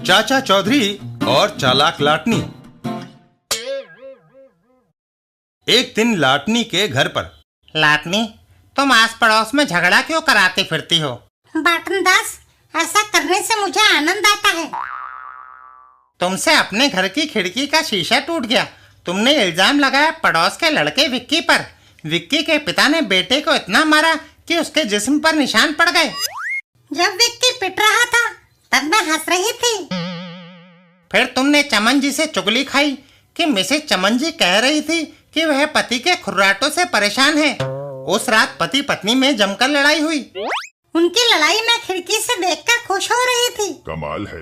चाचा चौधरी और चालाक लाटनी। एक दिन लाटनी के घर पर। लाटनी, तुम आस पड़ोस में झगड़ा क्यों कराती फिरती हो? बाटन दास, ऐसा करने से मुझे आनंद आता है। तुमसे अपने घर की खिड़की का शीशा टूट गया। तुमने इल्जाम लगाया पड़ोस के लड़के विक्की पर। विक्की के पिता ने बेटे को इतना मारा कि उसके जिस्म पर निशान पड़ गए। जब विक्की पिट रहा था तब मैं हंस रही थी। फिर तुमने चमन जी से चुगली खाई कि मिसेज चमन जी कह रही थी कि वह पति के खुर्राटों से परेशान है। उस रात पति पत्नी में जमकर लड़ाई हुई। उनकी लड़ाई मैं खिड़की से देखकर खुश हो रही थी। कमाल है।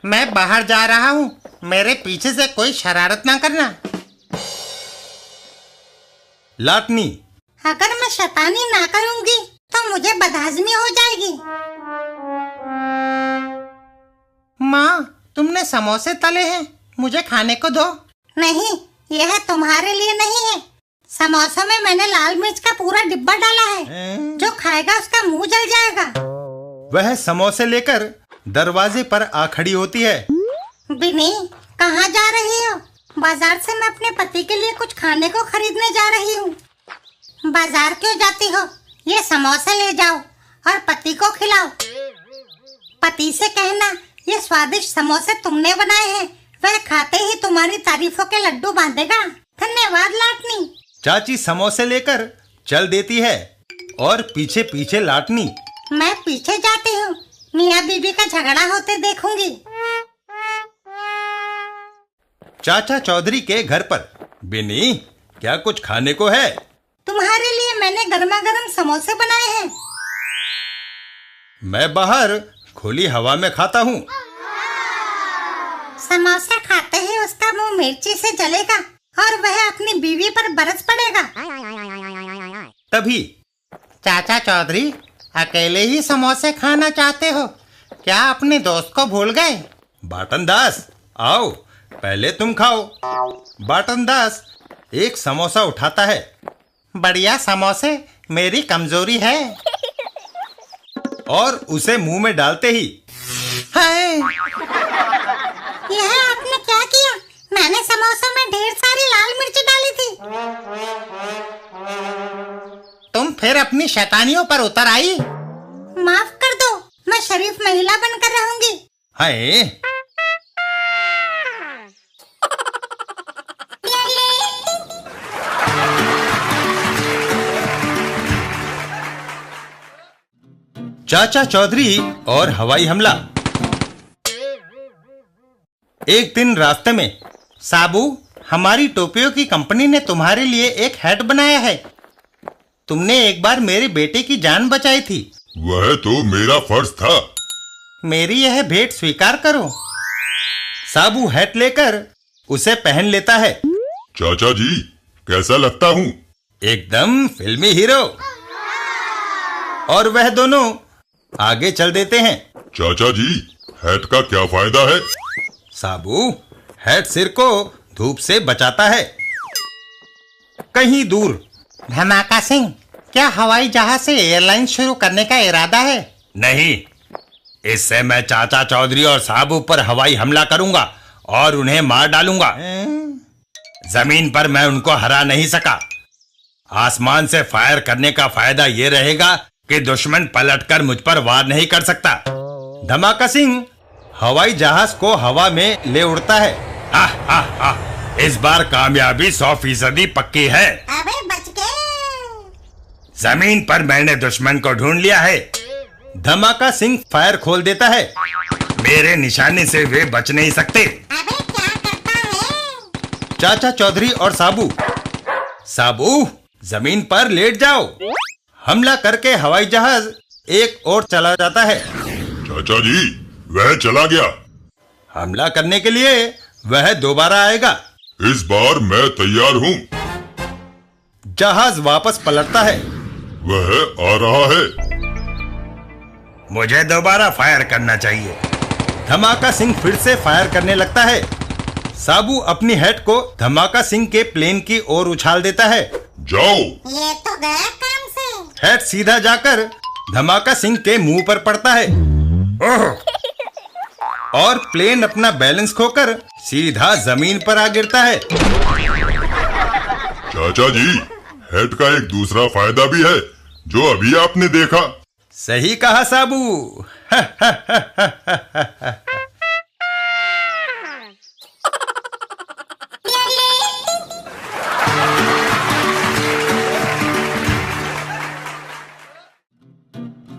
मैं बाहर जा रहा हूँ, मेरे पीछे से कोई शरारत ना करना। लाटनी, अगर मैं शैतानी ना करूँगी तो मुझे बदहजमी हो जाएगी। माँ, तुमने समोसे तले हैं, मुझे खाने को दो। नहीं, यह तुम्हारे लिए नहीं है। समोसों में मैंने लाल मिर्च का पूरा डिब्बा डाला है। जो खाएगा उसका मुंह जल जाएगा। वह समोसे लेकर दरवाजे पर आ खड़ी होती है। बिनी, कहाँ जा रही हो? बाजार से मैं अपने पति के लिए कुछ खाने को खरीदने जा रही हूँ। बाजार क्यों जाती हो? ये समोसे ले जाओ और पति को खिलाओ। पति से कहना ये स्वादिष्ट समोसे तुमने बनाए हैं, वह खाते ही तुम्हारी तारीफों के लड्डू बांधेगा। धन्यवाद लाटनी। चाची समोसे लेकर चल देती है और पीछे पीछे लाटनी। मैं पीछे जाती हूँ, मियाँ बीबी का झगड़ा होते देखूंगी। चाचा चौधरी के घर पर। बिनी, क्या कुछ खाने को है? तुम्हारे लिए मैंने गर्मा गर्म समोसे बनाए हैं। मैं बाहर खुली हवा में खाता हूँ। समोसा खाते ही उसका मुंह मिर्ची से जलेगा और वह अपनी बीवी पर बरस पड़ेगा। तभी चाचा चौधरी, अकेले ही समोसे खाना चाहते हो क्या? अपने दोस्त को भूल गए? बाटन दास, आओ पहले तुम खाओ। बाटन दास एक समोसा उठाता है। बढ़िया समोसे मेरी कमजोरी है। और उसे मुंह में डालते ही हाय, यह आपने क्या किया? मैंने समोसों में ढेर सारी लाल मिर्च डाली थी। तुम फिर अपनी शैतानियों पर उतर आई। माफ कर दो, मैं शरीफ महिला बनकर रहूंगी। हाय, चाचा चौधरी और हवाई हमला। एक दिन रास्ते में। साबू, हमारी टोपियों की कंपनी ने तुम्हारे लिए एक हैट बनाया है। तुमने एक बार मेरे बेटे की जान बचाई थी। वह तो मेरा फर्ज था। मेरी यह भेंट स्वीकार करो। साबू हैट लेकर उसे पहन लेता है। चाचा जी, कैसा लगता हूँ? एकदम फिल्मी हीरो। और वह दोनों आगे चल देते हैं। चाचा जी, हैट का क्या फायदा है? साबू हैट सिर को धूप से बचाता है। कहीं दूर। धमाका सिंह, क्या हवाई जहाज से एयरलाइन शुरू करने का इरादा है? नहीं, इससे मैं चाचा चौधरी और साबू पर हवाई हमला करूंगा और उन्हें मार डालूंगा। जमीन पर मैं उनको हरा नहीं सका। आसमान से फायर करने का फायदा ये रहेगा कि दुश्मन पलटकर मुझ पर वार नहीं कर सकता। धमाका सिंह हवाई जहाज को हवा में ले उड़ता है। हा हा हा, इस बार कामयाबी 100% पक्की है। अबे बच गए। जमीन पर मैंने दुश्मन को ढूंढ लिया है। धमाका सिंह फायर खोल देता है। मेरे निशाने से वे बच नहीं सकते। अबे क्या करता है? चाचा चौधरी और साबू। साबू, जमीन पर लेट जाओ। हमला करके हवाई जहाज एक ओर चला जाता है। चाचा जी, वह चला गया। हमला करने के लिए वह दोबारा आएगा। इस बार मैं तैयार हूँ। जहाज वापस पलटता है। वह आ रहा है। मुझे दोबारा फायर करना चाहिए। धमाका सिंह फिर से फायर करने लगता है। साबू अपनी हेड को धमाका सिंह के प्लेन की ओर उछाल देता है। जाओ। ये तो गया काम से। हेड सीधा जाकर धमाका सिंह के मुंह पर पड़ता है। ओह! और प्लेन अपना बैलेंस खोकर सीधा जमीन पर आ गिरता है। चाचा जी, हेड का एक दूसरा फायदा भी है जो अभी आपने देखा। सही कहा साबू।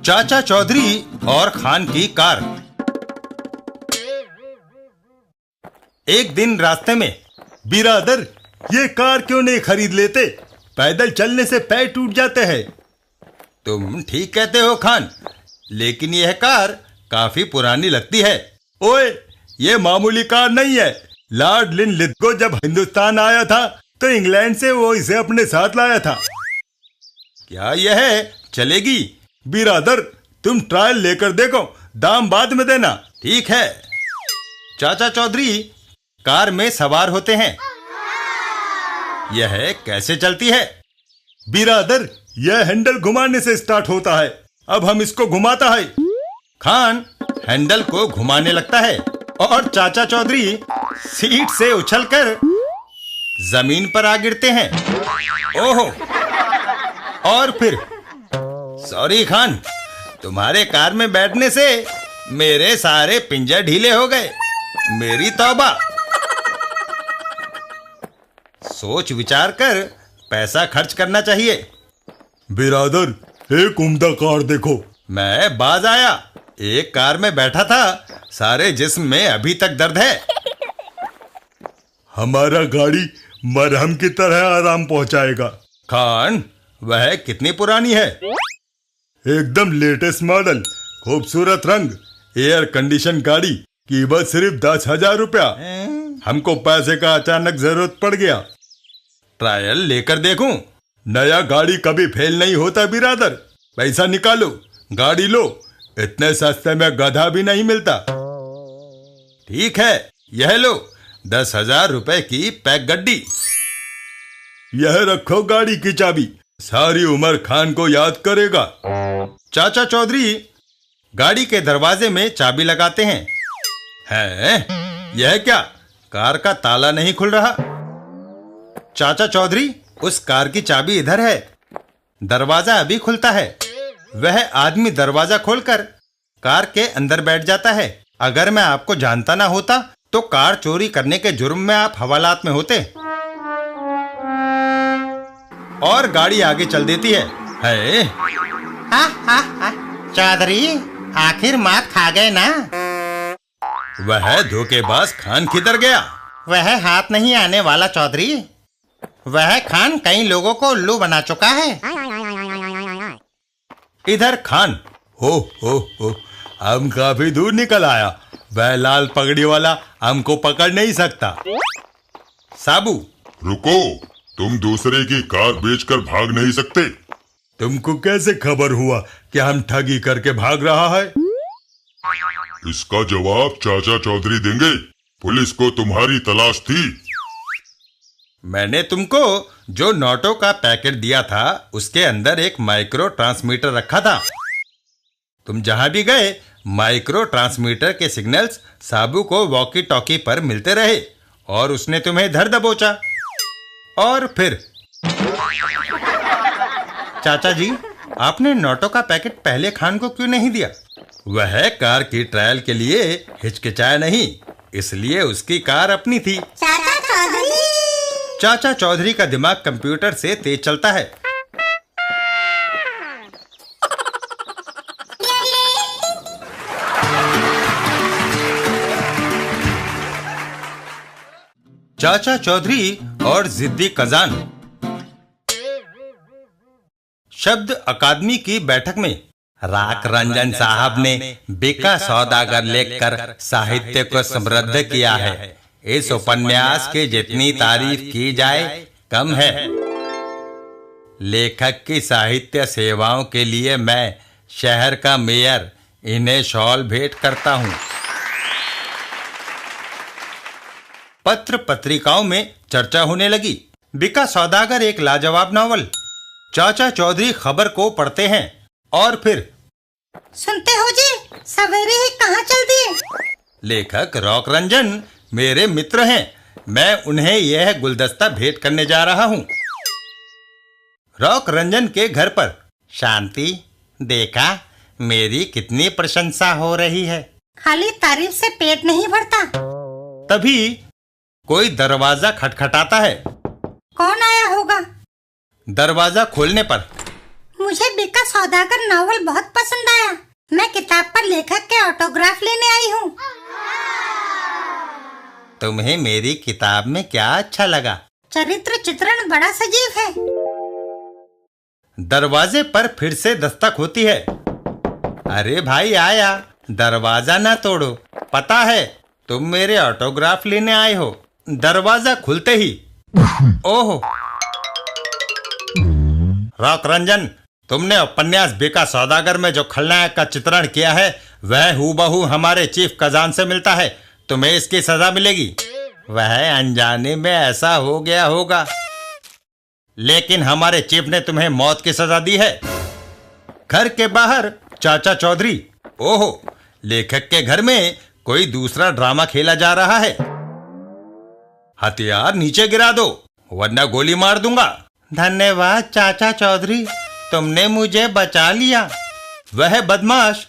चाचा चौधरी और खान की कार। एक दिन रास्ते में, बिरादर ये कार क्यों नहीं खरीद लेते? पैदल चलने से पैर टूट जाते हैं। तुम ठीक कहते हो खान, लेकिन यह कार काफी पुरानी लगती है। ओए, ये मामूली कार नहीं है। लॉर्ड लिनलिथगो जब हिंदुस्तान आया था तो इंग्लैंड से वो इसे अपने साथ लाया था। क्या यह चलेगी? बिरादर तुम ट्रायल लेकर देखो, दाम बाद में देना। ठीक है। चाचा चौधरी कार में सवार होते हैं। यह कैसे चलती है? बिरादर यह हैंडल घुमाने से स्टार्ट होता है। अब हम इसको घुमाता है। खान हैंडल को घुमाने लगता है और चाचा चौधरी सीट से उछलकर जमीन पर आ गिरते हैं। ओहो! और फिर सॉरी खान, तुम्हारे कार में बैठने से मेरे सारे पिंजर ढीले हो गए। मेरी तौबा। सोच विचार कर पैसा खर्च करना चाहिए। बिरादर एक उम्दा कार देखो। मैं बाज आया। एक कार में बैठा था, सारे जिस्म में अभी तक दर्द है। हमारा गाड़ी मरहम की तरह आराम पहुंचाएगा। खान वह कितनी पुरानी है? एकदम लेटेस्ट मॉडल, खूबसूरत रंग, एयर कंडीशन गाड़ी, कीमत सिर्फ 10,000 रुपया। हमको पैसे का अचानक जरूरत पड़ गया। ट्रायल लेकर देखूं? नया गाड़ी कभी फेल नहीं होता बिरादर। पैसा निकालो, गाड़ी लो। इतने सस्ते में गधा भी नहीं मिलता। ठीक है, यह लो 10,000 रुपए की पैक गड्डी। यह रखो गाड़ी की चाबी, सारी उम्र खान को याद करेगा। चाचा चौधरी गाड़ी के दरवाजे में चाबी लगाते हैं। यह क्या? कार का ताला नहीं खुल रहा। चाचा चौधरी, उस कार की चाबी इधर है। दरवाजा अभी खुलता है। वह आदमी दरवाजा खोलकर कार के अंदर बैठ जाता है। अगर मैं आपको जानता ना होता तो कार चोरी करने के जुर्म में आप हवालात में होते। और गाड़ी आगे चल देती है। चौधरी आखिर मात खा गए ना। वह धोखेबाज खान किधर गया? वह हाथ नहीं आने वाला चौधरी। वह खान कई लोगों को उल्लू बना चुका है। इधर खान। हो हम काफी दूर निकल आया। वह लाल पगड़ी वाला हमको पकड़ नहीं सकता। साबू रुको, तुम दूसरे की कार बेचकर भाग नहीं सकते। तुमको कैसे खबर हुआ कि हम ठगी करके भाग रहा है? इसका जवाब चाचा चौधरी देंगे। पुलिस को तुम्हारी तलाश थी। मैंने तुमको जो नोटों का पैकेट दिया था उसके अंदर एक माइक्रो ट्रांसमीटर रखा था। तुम जहां भी गए माइक्रो ट्रांसमीटर के सिग्नल्स साबू को वॉकी टॉकी पर मिलते रहे और उसने तुम्हें धर दबोचा। और फिर चाचा जी, आपने नोटों का पैकेट पहले खान को क्यों नहीं दिया? वह कार की ट्रायल के लिए हिचकिचाया नहीं, इसलिए उसकी कार अपनी थी। चाचा चौधरी का दिमाग कंप्यूटर से तेज चलता है। चाचा चौधरी और जिद्दी कजान। शब्द अकादमी की बैठक में राक रंजन साहब ने बिका सौदागर लिखकर साहित्य को समृद्ध किया है। इस उपन्यास की जितनी तारीफ की जाए कम है। लेखक की साहित्य सेवाओं के लिए मैं शहर का मेयर इन्हें शॉल भेंट करता हूं। पत्र पत्रिकाओं में चर्चा होने लगी। बिका सौदागर एक लाजवाब नावल। चाचा चौधरी खबर को पढ़ते हैं और फिर सुनते हो जी, सवेरे ही कहाँ चल दिए? लेखक रॉक रंजन मेरे मित्र हैं। मैं उन्हें यह गुलदस्ता भेंट करने जा रहा हूं। रॉक रंजन के घर पर। शांति, देखा मेरी कितनी प्रशंसा हो रही है। खाली तारीफ से पेट नहीं भरता। तभी कोई दरवाजा खटखटाता है। कौन आया होगा? दरवाजा खोलने पर मुझे बीका सौदागर नॉवल बहुत पसंद आया। मैं किताब पर लेखक के ऑटोग्राफ लेने आई हूँ। तुम्हें मेरी किताब में क्या अच्छा लगा? चरित्र चित्रण बड़ा सजीव है। दरवाजे पर फिर से दस्तक होती है। अरे भाई आया, दरवाजा ना तोड़ो। पता है तुम मेरे ऑटोग्राफ लेने आए हो। दरवाजा खुलते ही ओह, रॉक रंजन, तुमने उपन्यास बीका सौदागर में जो खलनायक का चित्रण किया है वह हूबहू हमारे चीफ कजान से मिलता है। तुम्हें इसकी सजा मिलेगी। वह अनजाने में ऐसा हो गया होगा। लेकिन हमारे चीफ ने तुम्हें मौत की सजा दी है। घर के बाहर चाचा चौधरी। ओहो, लेखक के घर में कोई दूसरा ड्रामा खेला जा रहा है। हथियार नीचे गिरा दो वरना गोली मार दूंगा। धन्यवाद चाचा चौधरी, तुमने मुझे बचा लिया। वह बदमाश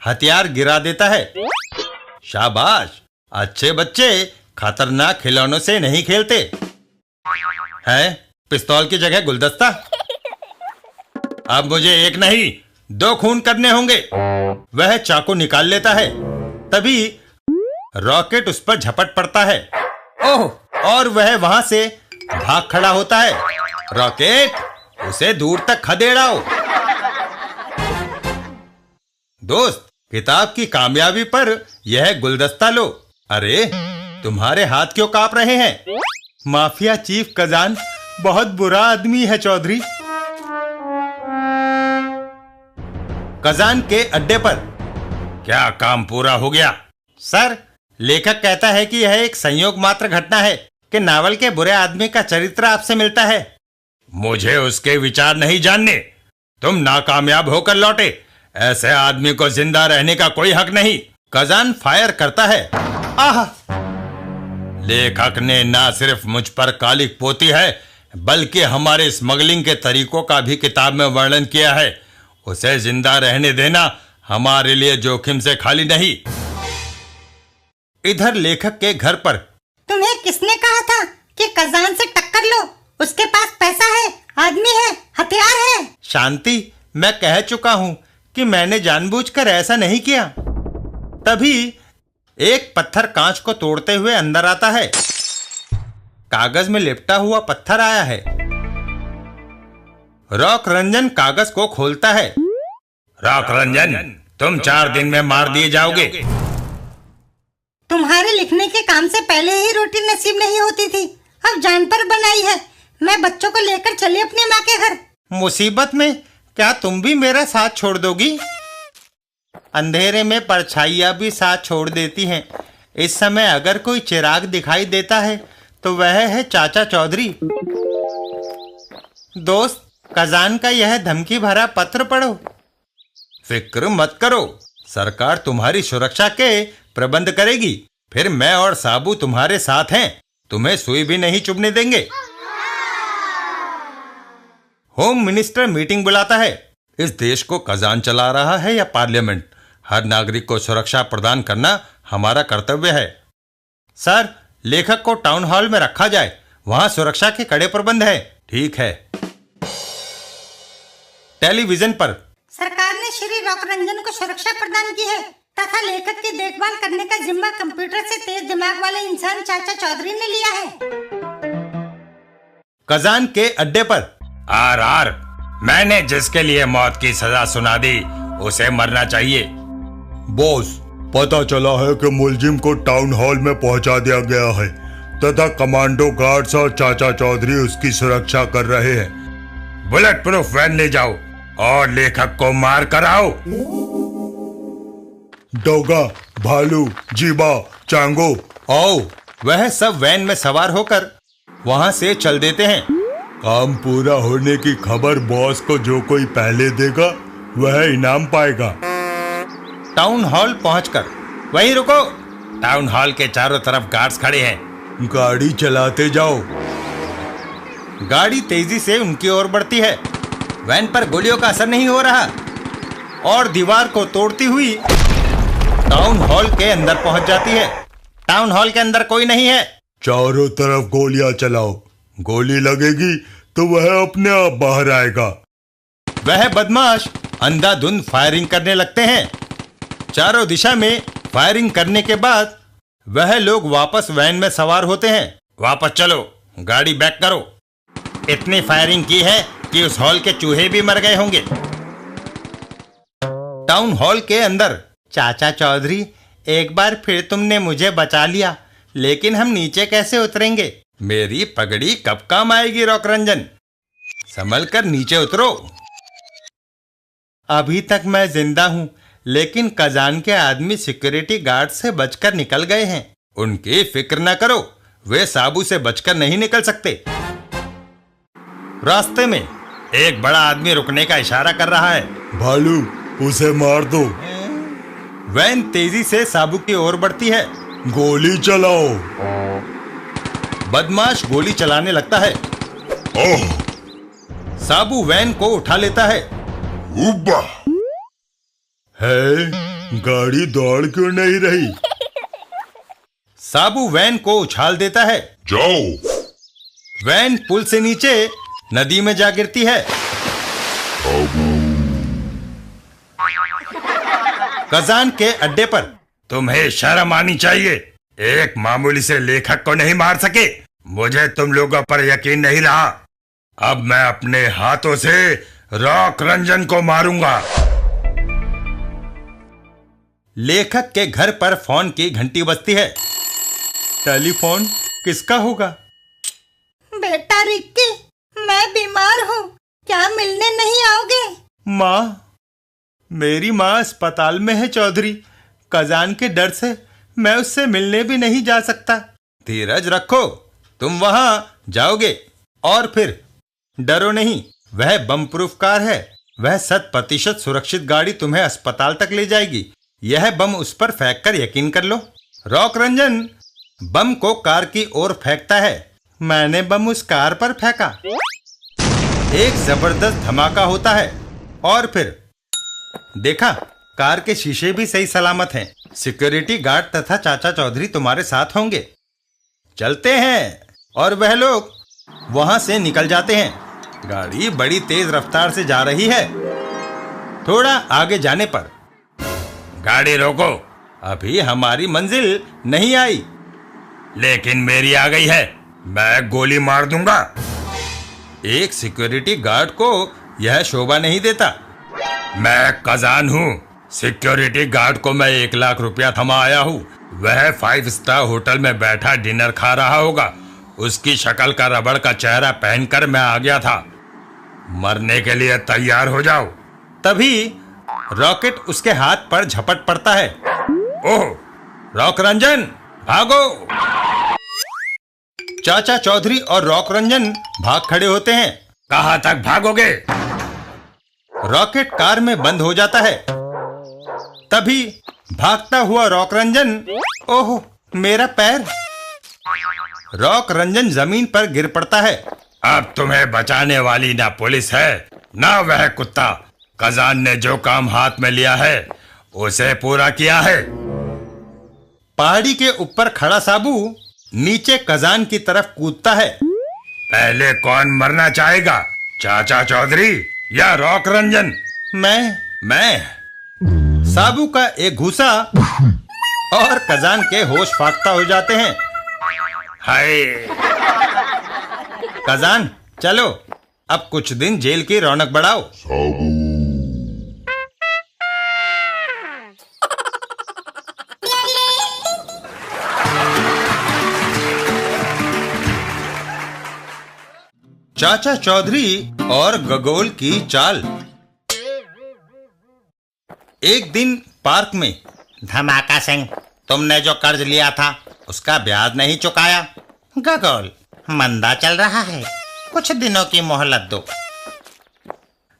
हथियार गिरा देता है। शाबाश, अच्छे बच्चे खतरनाक खिलौनों से नहीं खेलते हैं। पिस्तौल की जगह गुलदस्ता। अब मुझे एक नहीं 2 खून करने होंगे। वह चाकू निकाल लेता है। तभी रॉकेट उस पर झपट पड़ता है। ओह, और वह वहां से भाग खड़ा होता है। रॉकेट, उसे दूर तक खदेड़ाओ। दोस्त, किताब की कामयाबी पर यह गुलदस्ता लो। अरे, तुम्हारे हाथ क्यों कांप रहे हैं? माफिया चीफ कजान बहुत बुरा आदमी है चौधरी। कजान के अड्डे पर। क्या काम पूरा हो गया? सर, लेखक कहता है कि यह एक संयोग मात्र घटना है कि नावल के बुरे आदमी का चरित्र आपसे मिलता है। मुझे उसके विचार नहीं जानने। तुम नाकामयाब होकर लौटे। ऐसे आदमी को जिंदा रहने का कोई हक नहीं। कजान फायर करता है। आह! लेखक ने ना सिर्फ मुझ पर कालिक पोती है बल्कि हमारे स्मगलिंग के तरीकों का भी किताब में वर्णन किया है। उसे जिंदा रहने देना हमारे लिए जोखिम से खाली नहीं। इधर लेखक के घर पर। तुम्हें किसने कहा था कि कजान से टक्कर लो? उसके पास पैसा है, आदमी है, हथियार है। शांति, मैं कह चुका हूं कि मैंने जानबूझकर ऐसा नहीं किया। तभी एक पत्थर कांच को तोड़ते हुए अंदर आता है। कागज में लिपटा हुआ पत्थर आया है। रॉक रंजन कागज को खोलता है। रॉक रंजन, तुम 4 दिन में मार दिए जाओगे। तुम्हारे लिखने के काम से पहले ही रोटी नसीब नहीं होती थी, अब जान पर बनाई है। मैं बच्चों को लेकर चली अपनी माँ के घर। मुसीबत में क्या तुम भी मेरा साथ छोड़ दोगी? अंधेरे में परछाइयां भी साथ छोड़ देती हैं। इस समय अगर कोई चिराग दिखाई देता है तो वह है चाचा चौधरी। दोस्त, कजान का यह धमकी भरा पत्र पढ़ो। फिक्र मत करो, सरकार तुम्हारी सुरक्षा के प्रबंध करेगी। फिर मैं और साबू तुम्हारे साथ हैं। तुम्हें सुई भी नहीं चुभने देंगे। होम मिनिस्टर मीटिंग बुलाता है। इस देश को कजान चला रहा है या पार्लियामेंट? हर नागरिक को सुरक्षा प्रदान करना हमारा कर्तव्य है। सर, लेखक को टाउन हॉल में रखा जाए, वहां सुरक्षा के कड़े प्रबंध है। ठीक है। टेलीविजन पर। सरकार ने श्री रॉक रंजन को सुरक्षा प्रदान की है तथा लेखक की देखभाल करने का जिम्मा कंप्यूटर से तेज दिमाग वाले इंसान चाचा चौधरी ने लिया है। कजान के अड्डे पर। आर, मैंने जिसके लिए मौत की सजा सुना दी उसे मरना चाहिए। बॉस, पता चला है कि मुलजिम को टाउन हॉल में पहुंचा दिया गया है तथा कमांडो गार्ड्स और चाचा चौधरी उसकी सुरक्षा कर रहे हैं। बुलेट प्रूफ वैन ले जाओ और लेखक को मार कर आओ। डोगा, भालू, जीबा, चांगो, आओ। वह सब वैन में सवार होकर वहां से चल देते हैं। काम पूरा होने की खबर बॉस को जो कोई पहले देगा वह इनाम पाएगा। टाउन हॉल पहुंचकर, वहीं रुको, टाउन हॉल के चारों तरफ गार्ड्स खड़े हैं। गाड़ी चलाते जाओ। गाड़ी तेजी से उनकी ओर बढ़ती है। वैन पर गोलियों का असर नहीं हो रहा और दीवार को तोड़ती हुई टाउन हॉल के अंदर पहुंच जाती है। टाउन हॉल के अंदर कोई नहीं है। चारों तरफ गोलियां चलाओ। गोली लगेगी तो वह अपने आप बाहर आएगा। वह बदमाश अंधाधुंध फायरिंग करने लगते हैं। चारों दिशा में फायरिंग करने के बाद वह लोग वापस वैन में सवार होते हैं। वापस चलो, गाड़ी बैक करो। इतनी फायरिंग की है कि उस हॉल के चूहे भी मर गए होंगे। टाउन हॉल के अंदर, चाचा चौधरी, एक बार फिर तुमने मुझे बचा लिया, लेकिन हम नीचे कैसे उतरेंगे? मेरी पगड़ी कब काम आएगी रॉक रंजन? संभल कर नीचे उतरो। अभी तक मैं जिंदा हूँ, लेकिन कजान के आदमी सिक्योरिटी गार्ड से बचकर निकल गए हैं। उनकी फिक्र न करो, वे साबू से बचकर नहीं निकल सकते। रास्ते में एक बड़ा आदमी रुकने का इशारा कर रहा है। भालू, उसे मार दो। वैन तेजी से साबू की ओर बढ़ती है। गोली चलाओ। बदमाश गोली चलाने लगता है। ओह! साबू वैन को उठा लेता है। उब्बा! है, गाड़ी दौड़ क्यों नहीं रही? साबू वैन को उछाल देता है। जाओ। वैन पुल से नीचे नदी में जा गिरती है। कजान के अड्डे पर। तुम्हें शर्म आनी चाहिए। एक मामूली से लेखक को नहीं मार सके। मुझे तुम लोगों पर यकीन नहीं रहा। अब मैं अपने हाथों से रॉक रंजन को मारूंगा। लेखक के घर पर फोन की घंटी बजती है। टेलीफोन किसका होगा? बेटा रिक्की, मैं बीमार हूँ, क्या मिलने नहीं आओगे? माँ, मेरी माँ अस्पताल में है चौधरी। कजान के डर से मैं उससे मिलने भी नहीं जा सकता। धीरज रखो, तुम वहां जाओगे और फिर डरो नहीं। वह बम प्रूफ कार है। वह 100% सुरक्षित गाड़ी तुम्हें अस्पताल तक ले जाएगी। यह बम उस पर फेंक कर यकीन कर लो। रॉक रंजन बम को कार की ओर फेंकता है। मैंने बम उस कार पर फेंका। एक जबरदस्त धमाका होता है और फिर देखा, कार के शीशे भी सही सलामत हैं। सिक्योरिटी गार्ड तथा चाचा चौधरी तुम्हारे साथ होंगे। चलते हैं। और वह लोग वहां से निकल जाते हैं। गाड़ी बड़ी तेज रफ्तार से जा रही है। थोड़ा आगे जाने पर, गाड़ी रोको, अभी हमारी मंजिल नहीं आई। लेकिन मेरी आ गई है, मैं गोली मार दूंगा। एक सिक्योरिटी गार्ड को यह शोभा नहीं देता। मैं कजान हूँ। सिक्योरिटी गार्ड को मैं 1 लाख रुपया थमा आया हूँ। वह 5 स्टार होटल में बैठा डिनर खा रहा होगा। उसकी शक्ल का रबड़ का चेहरा पहनकर मैं आ गया था। मरने के लिए तैयार हो जाओ। तभी रॉकेट उसके हाथ पर झपट पड़ता है। ओह, रॉक रंजन, भागो! चाचा चौधरी और रॉक रंजन भाग खड़े होते हैं। कहां तक भागोगे? रॉकेट कार में बंद हो जाता है। तभी भागता हुआ रॉक रंजन, ओह, मेरा पैर! रॉक रंजन जमीन पर गिर पड़ता है। अब तुम्हें बचाने वाली ना पुलिस है ना वह कुत्ता। कजान ने जो काम हाथ में लिया है उसे पूरा किया है। पहाड़ी के ऊपर खड़ा साबू नीचे कजान की तरफ कूदता है। पहले कौन मरना चाहेगा, चाचा चौधरी या रॉक रंजन? मैं। साबू का एक घूसा और कजान के होश फाख्ता हो जाते हैं। हाय! कजान, चलो, अब कुछ दिन जेल की रौनक बढ़ाओ। चाचा चौधरी और गगोल की चाल। एक दिन पार्क में, धमाका सिंह, तुमने जो कर्ज लिया था उसका ब्याज नहीं चुकाया। गगोल, मंदा चल रहा है, कुछ दिनों की मोहलत दो।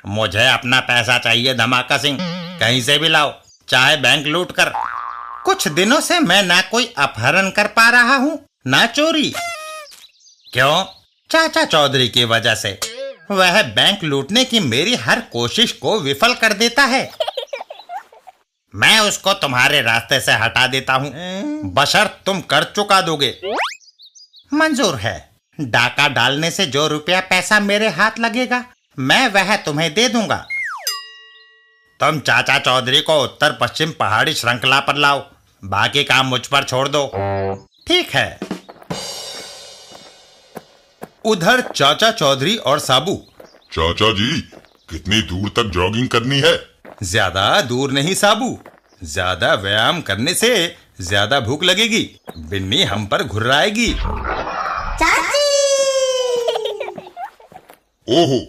मुझे अपना पैसा चाहिए धमाका सिंह, कहीं से भी लाओ, चाहे बैंक लूट कर। कुछ दिनों से मैं ना कोई अपहरण कर पा रहा हूँ ना चोरी। क्यों? चाचा चौधरी की वजह से। वह बैंक लूटने की मेरी हर कोशिश को विफल कर देता है। मैं उसको तुम्हारे रास्ते से हटा देता हूँ, बशर्ते तुम कर चुका दोगे। मंजूर है। डाका डालने से जो रुपया पैसा मेरे हाथ लगेगा मैं वह तुम्हें दे दूंगा। तुम चाचा चौधरी को उत्तर पश्चिम पहाड़ी श्रृंखला पर लाओ, बाकी काम मुझ पर छोड़ दो। ठीक है। उधर चाचा चौधरी और साबू। चाचा जी, कितनी दूर तक जॉगिंग करनी है? ज्यादा दूर नहीं साबू, ज्यादा व्यायाम करने से ज्यादा भूख लगेगी, बिन्नी हम पर घुर्राएगी। चाची! ओहो,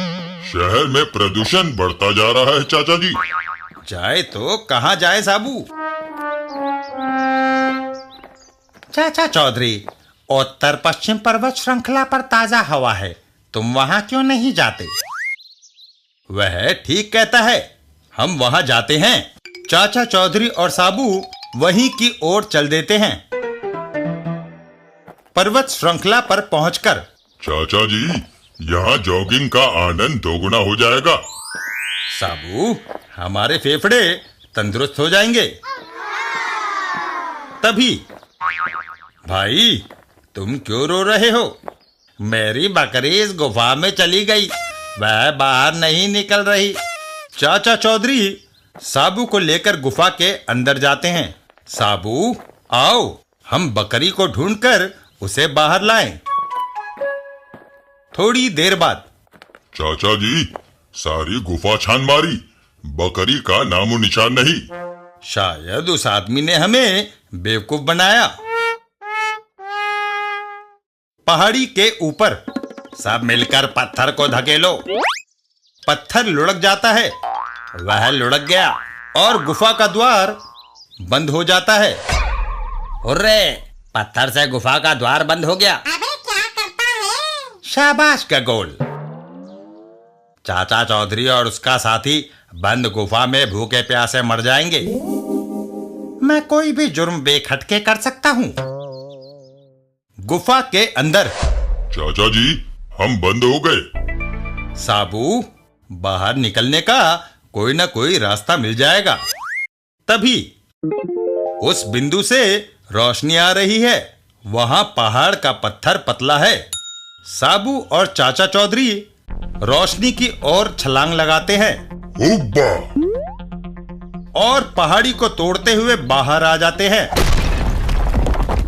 शहर में प्रदूषण बढ़ता जा रहा है चाचा जी। जाए तो कहाँ जाए साबू? चाचा चौधरी, उत्तर पश्चिम पर्वत श्रृंखला पर ताजा हवा है, तुम वहां क्यों नहीं जाते? वह ठीक कहता है, हम वहां जाते हैं। चाचा चौधरी और साबू वहीं की ओर चल देते हैं। पर्वत श्रृंखला पर पहुंचकर चाचा जी, यहाँ जॉगिंग का आनंद दोगुना हो जाएगा। साबू, हमारे फेफड़े तंदुरुस्त हो जाएंगे। तभी, भाई तुम क्यों रो रहे हो? मेरी बकरी इस गुफा में चली गई, वह बाहर नहीं निकल रही। चाचा चौधरी साबू को लेकर गुफा के अंदर जाते हैं। साबू, आओ हम बकरी को ढूंढकर उसे बाहर लाएं। थोड़ी देर बाद, चाचा जी, सारी गुफा छान मारी, बकरी का नामो निशान नहीं। शायद उस आदमी ने हमें बेवकूफ बनाया। पहाड़ी के ऊपर सब मिलकर पत्थर को धकेलो। पत्थर लुढ़क जाता है, वह लुढ़क गया और गुफा का द्वार बंद हो जाता है। हुर्रे, पत्थर से गुफा का द्वार बंद हो गया। अबे क्या करता है? शाबाश गगोल। चाचा चौधरी और उसका साथी बंद गुफा में भूखे प्यासे मर जाएंगे। मैं कोई भी जुर्म बेखटके कर सकता हूँ। गुफा के अंदर, चाचा जी, हम बंद हो गए। साबू, बाहर निकलने का कोई ना कोई रास्ता मिल जाएगा। तभी उस बिंदु से रोशनी आ रही है। वहां पहाड़ का पत्थर पतला है। साबू और चाचा चौधरी रोशनी की ओर छलांग लगाते हैं हुब्बा! और पहाड़ी को तोड़ते हुए बाहर आ जाते हैं।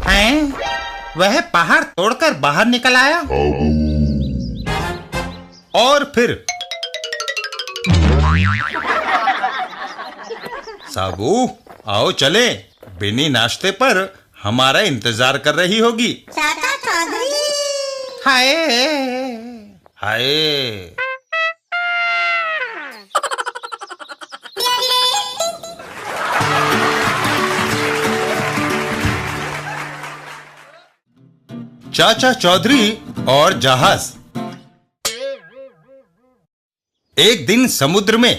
हैं? वह पहाड़ तोड़कर बाहर निकल आया। और फिर साबू, आओ चले, बिनी नाश्ते पर हमारा इंतजार कर रही होगी। चाचा चौधरी! हाय हाय। चाचा चौधरी और जहाज। एक दिन समुद्र में।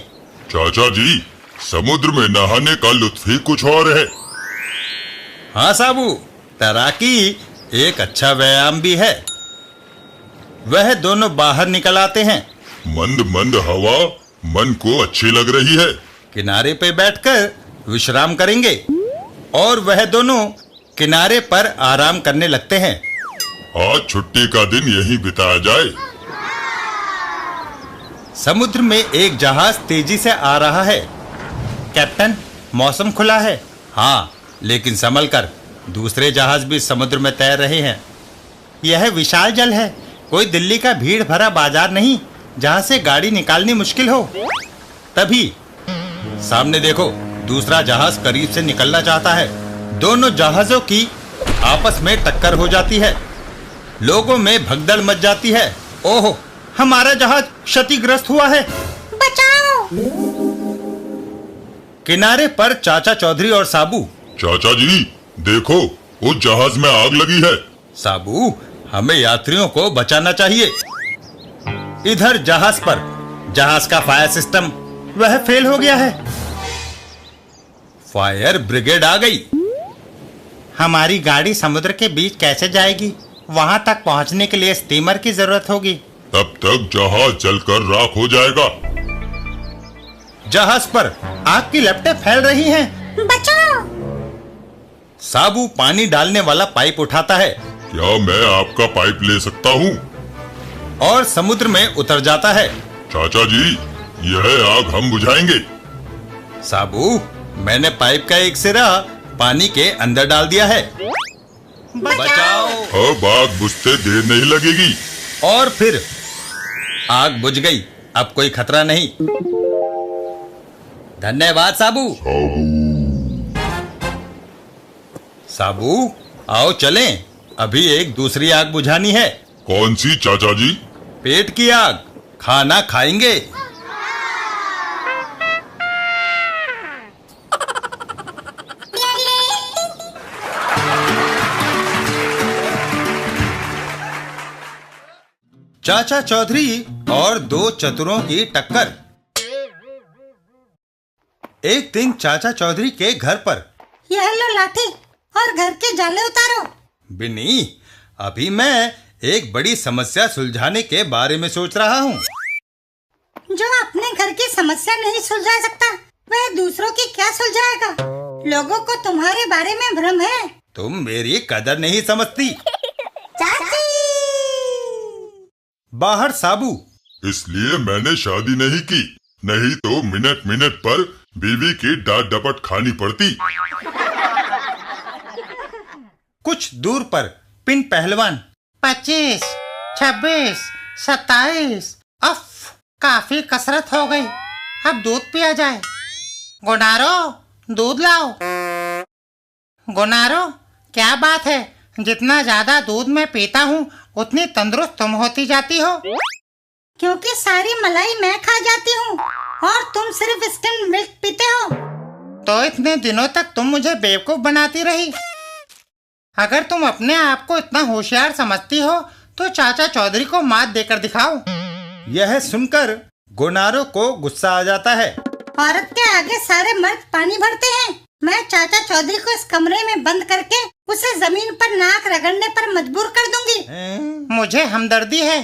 चाचा जी, समुद्र में नहाने का लुत्फ ही कुछ और है। हाँ साबू, तैराकी एक अच्छा व्यायाम भी है। वह दोनों बाहर निकल आते हैं। मंद मंद हवा मन को अच्छी लग रही है। किनारे पे बैठकर विश्राम करेंगे। और वह दोनों किनारे पर आराम करने लगते हैं। आज छुट्टी का दिन यहीं बिताया जाए। समुद्र में एक जहाज तेजी से आ रहा है। कैप्टन, मौसम खुला है। हाँ, लेकिन संभल कर, दूसरे जहाज भी समुद्र में तैर रहे हैं। यह विशाल जल है, कोई दिल्ली का भीड़ भरा बाजार नहीं जहां से गाड़ी निकालनी मुश्किल हो। तभी सामने देखो, दूसरा जहाज करीब से निकलना चाहता है। दोनों जहाजों की आपस में टक्कर हो जाती है। लोगों में भगदड़ मच जाती है। ओहो, हमारा जहाज क्षतिग्रस्त हुआ है। बचाओ! किनारे पर चाचा चौधरी और साबू। चाचा जी, देखो, उस जहाज में आग लगी है। साबू, हमें यात्रियों को बचाना चाहिए। इधर जहाज पर जहाज का फायर सिस्टम वह फेल हो गया है। फायर ब्रिगेड आ गई। हमारी गाड़ी समुद्र के बीच कैसे जाएगी? वहां तक पहुंचने के लिए स्टीमर की जरूरत होगी। तब तक जहाज जलकर राख हो जाएगा। जहाज पर आग की लपटें फैल रही हैं। बचाओ! साबू पानी डालने वाला पाइप उठाता है क्या मैं आपका पाइप ले सकता हूँ? और समुद्र में उतर जाता है। चाचा जी, यह आग हम बुझाएंगे। साबू, मैंने पाइप का एक सिरा पानी के अंदर डाल दिया है। बचाओ! अब आग बुझते देर नहीं लगेगी। और फिर आग बुझ गई। अब कोई खतरा नहीं। धन्यवाद साबू। साबू, आओ चलें। अभी एक दूसरी आग बुझानी है। कौन सी चाचा जी? पेट की आग। खाना खाएंगे। चाचा चौधरी और दो चतुरों की टक्कर। एक दिन चाचा चौधरी के घर पर। यह लो लाठी और घर के जाले उतारो। बिन्नी, अभी मैं एक बड़ी समस्या सुलझाने के बारे में सोच रहा हूँ। जो अपने घर की समस्या नहीं सुलझा सकता, वह दूसरों की क्या सुलझाएगा? लोगों को तुम्हारे बारे में भ्रम है। तुम मेरी कदर नहीं समझती। चाची! बाहर साबू। इसलिए मैंने शादी नहीं की, नहीं तो मिनट मिनट पर बीवी की डांट डपट खानी पड़ती। कुछ दूर पर पिन पहलवान। 25, 26, 27। अफ, काफी कसरत हो गई। अब दूध पिया जाए। गोनारो, दूध लाओ। गोनारो, क्या बात है? जितना ज्यादा दूध मैं पीता हूँ उतनी तंदुरुस्त तुम होती जाती हो। क्योंकि सारी मलाई मैं खा जाती हूँ और तुम सिर्फ स्किम मिल्क पीते हो। तो इतने दिनों तक तुम मुझे बेवकूफ बनाती रही। अगर तुम अपने आप को इतना होशियार समझती हो तो चाचा चौधरी को मात देकर दिखाओ। यह सुनकर गोनारो को गुस्सा आ जाता है। औरत के आगे सारे मर्द पानी भरते हैं। मैं चाचा चौधरी को इस कमरे में बंद करके उसे जमीन पर नाक रगड़ने पर मजबूर कर दूंगी। मुझे हमदर्दी है।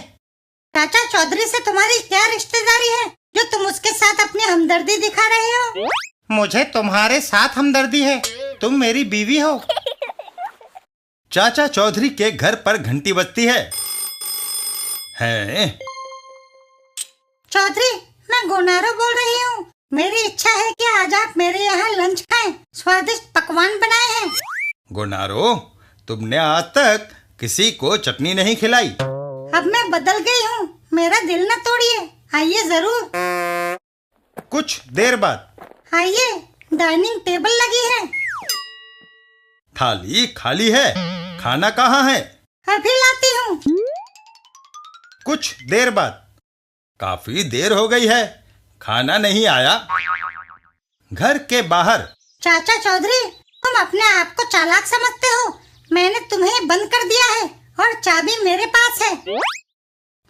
चाचा चौधरी से तुम्हारी क्या रिश्तेदारी है जो तुम उसके साथ अपनी हमदर्दी दिखा रहे हो? मुझे तुम्हारे साथ हमदर्दी है। तुम मेरी बीवी हो। चाचा चौधरी के घर पर घंटी बजती है। चौधरी, मैं गोनारो बोल रही हूँ। मेरी इच्छा है कि आज आप मेरे यहाँ लंच खाएं। स्वादिष्ट पकवान बनाए हैं। गोनारो, तुमने आज तक किसी को चटनी नहीं खिलाई। अब मैं बदल गई हूँ। मेरा दिल न तोड़िए। आइए जरूर। कुछ देर बाद। आइए, डाइनिंग टेबल लगी है। थाली खाली है। खाना कहाँ है? अभी लाती हूँ। कुछ देर बाद। काफी देर हो गई है, खाना नहीं आया। घर के बाहर। चाचा चौधरी, तुम अपने आप को चालाक समझते हो। मैंने तुम्हें बंद कर दिया है और चाबी मेरे पास है।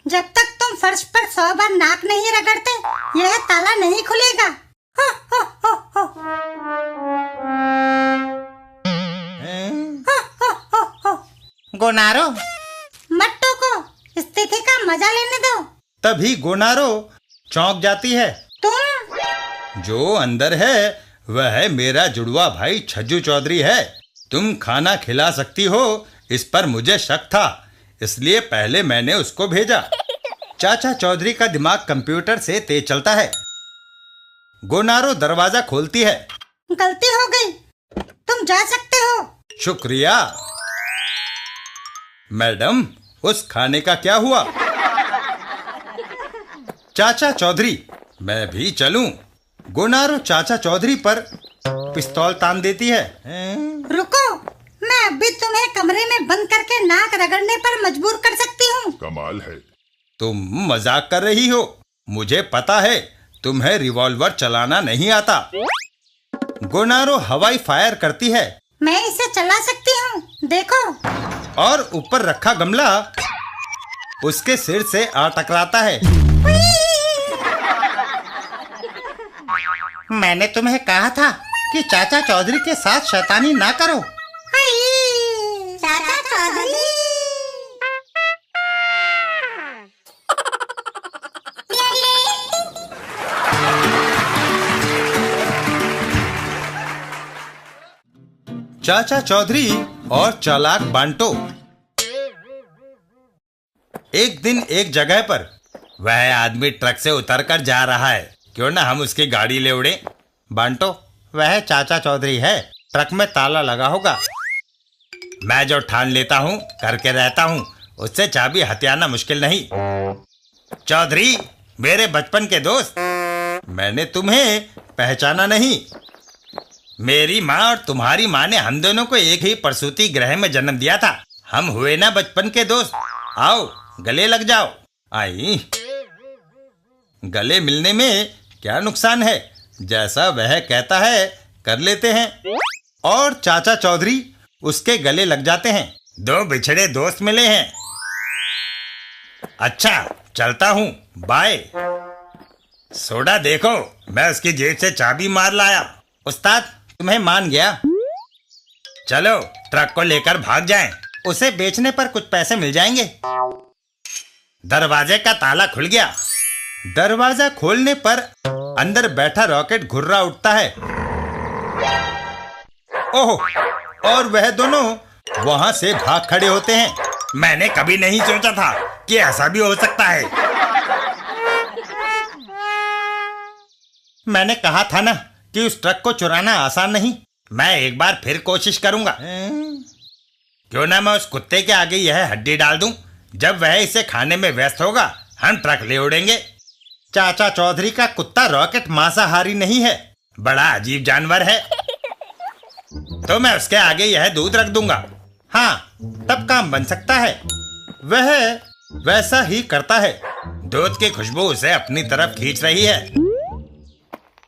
जब तक तुम फर्श पर 100 बार नाक नहीं रगड़ते, यह ताला नहीं खुलेगा। हो, हो, हो, हो। हो, हो, हो, हो। गोनारो, मत टोको, स्थिति का मजा लेने दो। तभी गोनारो चौंक जाती है। तुम? जो अंदर है वह मेरा जुड़वा भाई छज्जू चौधरी है। तुम खाना खिला सकती हो, इस पर मुझे शक था, इसलिए पहले मैंने उसको भेजा। चाचा चौधरी का दिमाग कंप्यूटर से तेज चलता है। गोनारो दरवाजा खोलती है। गलती हो गई, तुम जा सकते हो। शुक्रिया। मैडम, उस खाने का क्या हुआ? चाचा चौधरी, मैं भी चलूं? गोनारो चाचा चौधरी पर पिस्तौल तान देती है। रुको, मैं अभी तुम्हें कमरे में बंद करके नाक रगड़ने पर मजबूर कर सकती हूँ। कमाल है। तुम मजाक कर रही हो। मुझे पता है तुम्हें रिवॉल्वर चलाना नहीं आता। गोनारो हवाई फायर करती है। मैं इसे चला सकती हूँ, देखो। और ऊपर रखा गमला उसके सिर से आ टकराता है। मैंने तुम्हें कहा था कि चाचा चौधरी के साथ शैतानी ना करो। चौधरी। चाचा चौधरी और चालाक बांटो। एक दिन एक जगह पर वह आदमी ट्रक से उतरकर जा रहा है, क्यों ना हम उसकी गाड़ी ले उड़े। बांटो, वह चाचा चौधरी है, ट्रक में ताला लगा होगा। मैं जो ठान लेता हूँ करके रहता हूँ, उससे चाबी हथियाना मुश्किल नहीं। चौधरी, मेरे बचपन के दोस्त, मैंने तुम्हें पहचाना नहीं। मेरी माँ और तुम्हारी माँ ने हम दोनों को एक ही प्रसूति गृह में जन्म दिया था। हम हुए ना बचपन के दोस्त। आओ गले लग जाओ। आई, गले मिलने में क्या नुकसान है, जैसा वह कहता है कर लेते हैं। और चाचा चौधरी उसके गले लग जाते हैं। दो बिछड़े दोस्त मिले हैं। अच्छा चलता हूँ, बाय। सोडा देखो, मैं उसकी जेब से चाबी मार लाया। उस्ताद, तुम्हें मान गया। चलो ट्रक को लेकर भाग जाएं। उसे बेचने पर कुछ पैसे मिल जाएंगे। दरवाजे का ताला खुल गया। दरवाजा खोलने पर अंदर बैठा रॉकेट घुर्रा उठता है। ओह, और वह दोनों वहां से भाग खड़े होते हैं। मैंने कभी नहीं सोचा था कि ऐसा भी हो सकता है। मैंने कहा था ना कि उस ट्रक को चुराना आसान नहीं। मैं एक बार फिर कोशिश करूंगा। क्यों ना मैं उस कुत्ते के आगे यह हड्डी डाल दूं। जब वह इसे खाने में व्यस्त होगा, हम ट्रक ले उड़ेंगे। चाचा चौधरी का कुत्ता रॉकेट मांसाहारी नहीं है, बड़ा अजीब जानवर है। तो मैं उसके आगे यह दूध रख दूंगा। हाँ, तब काम बन सकता है। वह वैसा ही करता है। दूध की खुशबू उसे अपनी तरफ खींच रही है।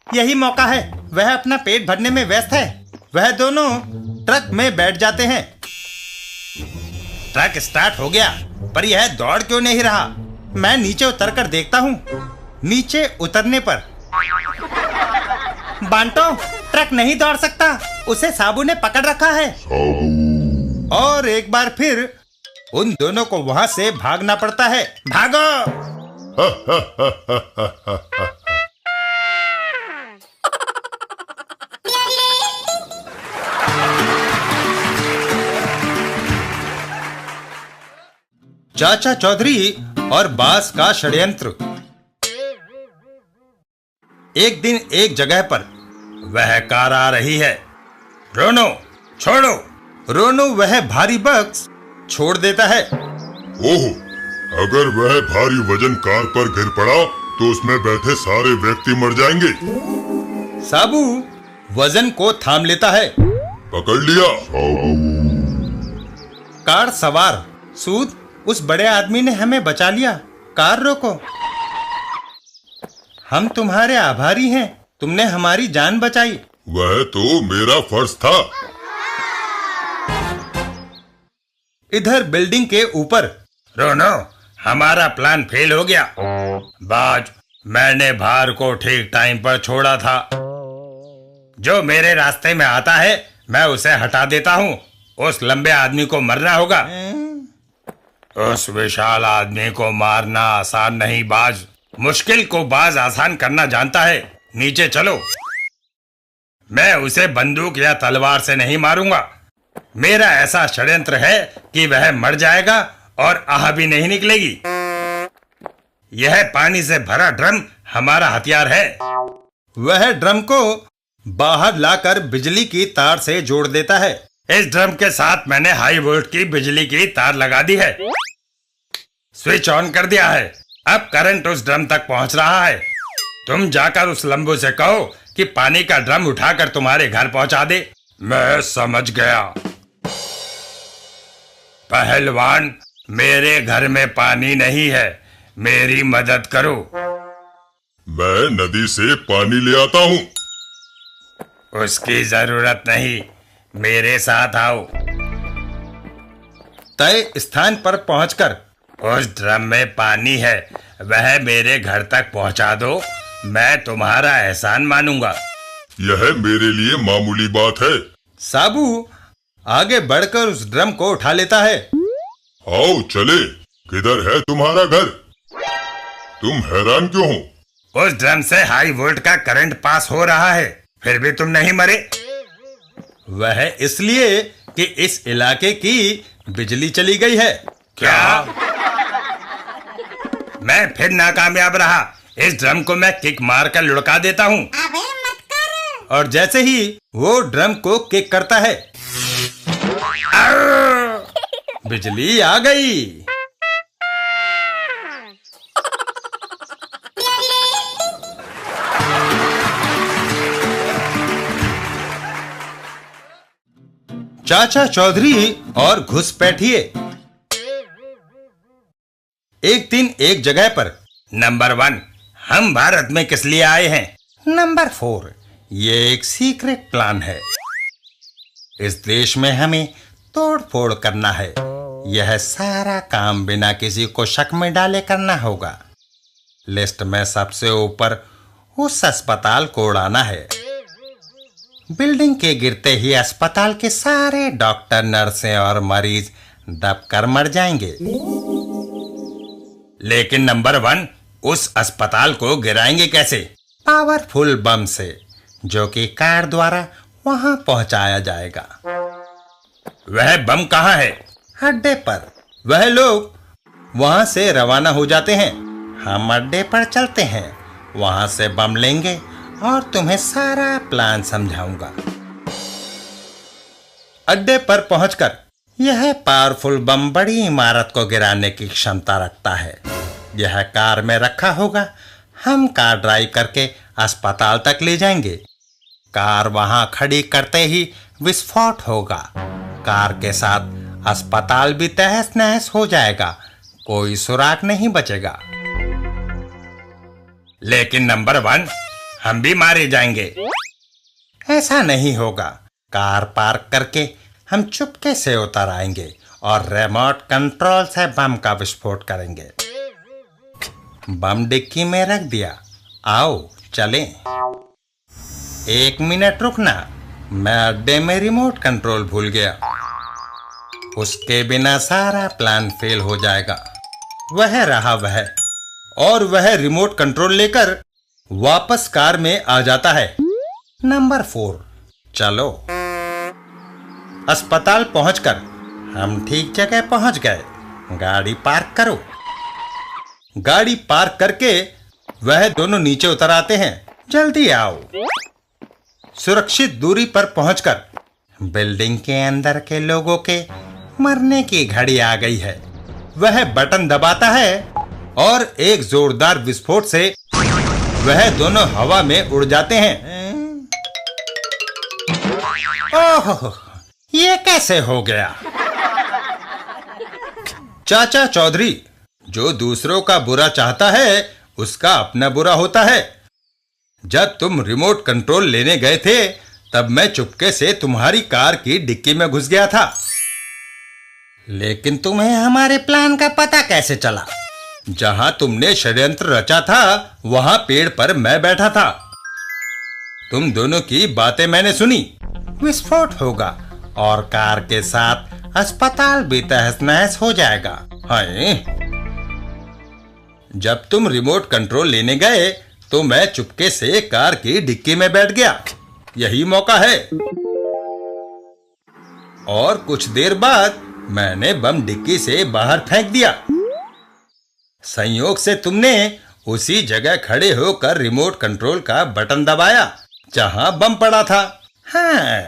यही मौका है। वह अपना पेट भरने में व्यस्त है। वह दोनों ट्रक में बैठ जाते हैं। ट्रक स्टार्ट हो गया, पर यह दौड़ क्यों नहीं रहा। मैं नीचे उतरकर देखता हूँ। नीचे उतरने पर बांटो, ट्रक नहीं दौड़ सकता, उसे साबू ने पकड़ रखा है। और एक बार फिर उन दोनों को वहां से भागना पड़ता है। भागो। चाचा चौधरी और बास का षड्यंत्र। एक दिन एक जगह पर वह कार आ रही है। रोनो, छोड़ो। रोनो वह भारी बक्स छोड़ देता है। ओह, अगर वह भारी वजन कार पर गिर पड़ा तो उसमें बैठे सारे व्यक्ति मर जाएंगे। साबू वजन को थाम लेता है। पकड़ लिया। कार सवार सूद, उस बड़े आदमी ने हमें बचा लिया। कार रोको। हम तुम्हारे आभारी हैं, तुमने हमारी जान बचाई। वह तो मेरा फर्ज था। इधर बिल्डिंग के ऊपर। रोनो, हमारा प्लान फेल हो गया। बाज, मैंने भार को ठीक टाइम पर छोड़ा था। जो मेरे रास्ते में आता है मैं उसे हटा देता हूँ। उस लंबे आदमी को मरना होगा। उस विशाल आदमी को मारना आसान नहीं बाज। मुश्किल को बाज आसान करना जानता है। नीचे चलो। मैं उसे बंदूक या तलवार से नहीं मारूंगा। मेरा ऐसा षड्यंत्र है कि वह मर जाएगा और आह भी नहीं निकलेगी। यह पानी से भरा ड्रम हमारा हथियार है। वह ड्रम को बाहर लाकर बिजली की तार से जोड़ देता है। इस ड्रम के साथ मैंने हाई वोल्ट की बिजली की तार लगा दी है। स्विच ऑन कर दिया है। अब करंट उस ड्रम तक पहुंच रहा है। तुम जाकर उस लंबू से कहो कि पानी का ड्रम उठाकर तुम्हारे घर पहुंचा दे। मैं समझ गया। पहलवान, मेरे घर में पानी नहीं है, मेरी मदद करो। मैं नदी से पानी ले आता हूँ। उसकी जरूरत नहीं, मेरे साथ आओ। तय स्थान पर पहुंचकर उस ड्रम में पानी है, वह मेरे घर तक पहुंचा दो। मैं तुम्हारा एहसान मानूंगा। यह मेरे लिए मामूली बात है। साबू आगे बढ़कर उस ड्रम को उठा लेता है। आओ चले, किधर है तुम्हारा घर? तुम हैरान क्यों हो? उस ड्रम से हाई वोल्ट का करंट पास हो रहा है, फिर भी तुम नहीं मरे। वह इसलिए कि इस इलाके की बिजली चली गई है। क्या? मैं फिर नाकामयाब रहा। इस ड्रम को मैं किक मार कर लुढ़का देता हूँ। अबे मत कर। और जैसे ही वो ड्रम को किक करता है, बिजली आ गई। चाचा चौधरी और घुसपैठिए। एक दिन एक जगह पर। नंबर 1, हम भारत में किस लिए आए हैं? नंबर 4, ये एक सीक्रेट प्लान है। इस देश में हमें तोड़ फोड़ करना है। यह सारा काम बिना किसी को शक में डाले करना होगा। लिस्ट में सबसे ऊपर उस अस्पताल को उड़ाना है। बिल्डिंग के गिरते ही अस्पताल के सारे डॉक्टर, नर्सें और मरीज दबकर मर जाएंगे। लेकिन नंबर 1, उस अस्पताल को गिराएंगे कैसे? पावरफुल बम से, जो कि कार द्वारा वहां पहुंचाया जाएगा। वह बम कहाँ है? अड्डे पर। वह लोग वहां से रवाना हो जाते हैं। हम अड्डे पर चलते हैं, वहां से बम लेंगे और तुम्हें सारा प्लान समझाऊंगा। अड्डे पर पहुंचकर, यह पावरफुल बम बड़ी इमारत को गिराने की क्षमता रखता है। यह कार में रखा होगा। हम कार ड्राइव करके अस्पताल तक ले जाएंगे। कार वहां खड़ी करते ही विस्फोट होगा। कार के साथ अस्पताल भी तहस नहस हो जाएगा। कोई सुराग नहीं बचेगा। लेकिन नंबर 1, हम भी मारे जाएंगे। ऐसा नहीं होगा। कार पार्क करके हम चुपके से उतर आएंगे और रिमोट कंट्रोल से बम का विस्फोट करेंगे। बम डिक्की में रख दिया। आओ चलें। 1 मिनट रुकना, मैं अड्डे में रिमोट कंट्रोल भूल गया। उसके बिना सारा प्लान फेल हो जाएगा। वह रहा वह, और वह रिमोट कंट्रोल लेकर वापस कार में आ जाता है। नंबर 4, चलो। अस्पताल पहुंचकर हम ठीक जगह पहुंच गए। गाड़ी पार्क करो। गाड़ी पार्क करके वह दोनों नीचे उतर आते हैं। जल्दी आओ। सुरक्षित दूरी पर पहुंचकर बिल्डिंग के अंदर के लोगों के मरने की घड़ी आ गई है। वह बटन दबाता है और एक जोरदार विस्फोट से वह दोनों हवा में उड़ जाते हैं। ओह, ये कैसे हो गया? चाचा चौधरी, जो दूसरों का बुरा चाहता है उसका अपना बुरा होता है। जब तुम रिमोट कंट्रोल लेने गए थे तब मैं चुपके से तुम्हारी कार की डिक्की में घुस गया था। लेकिन तुम्हें हमारे प्लान का पता कैसे चला? जहां तुमने षड्यंत्र रचा था वहां पेड़ पर मैं बैठा था। तुम दोनों की बातें मैंने सुनी। विस्फोट होगा और कार के साथ अस्पताल भी तहस नहस हो जाएगा। हाय, जब तुम रिमोट कंट्रोल लेने गए तो मैं चुपके से कार की डिक्की में बैठ गया। यही मौका है। और कुछ देर बाद मैंने बम डिक्की से बाहर फेंक दिया। संयोग से तुमने उसी जगह खड़े होकर रिमोट कंट्रोल का बटन दबाया जहां बम पड़ा था। हाँ।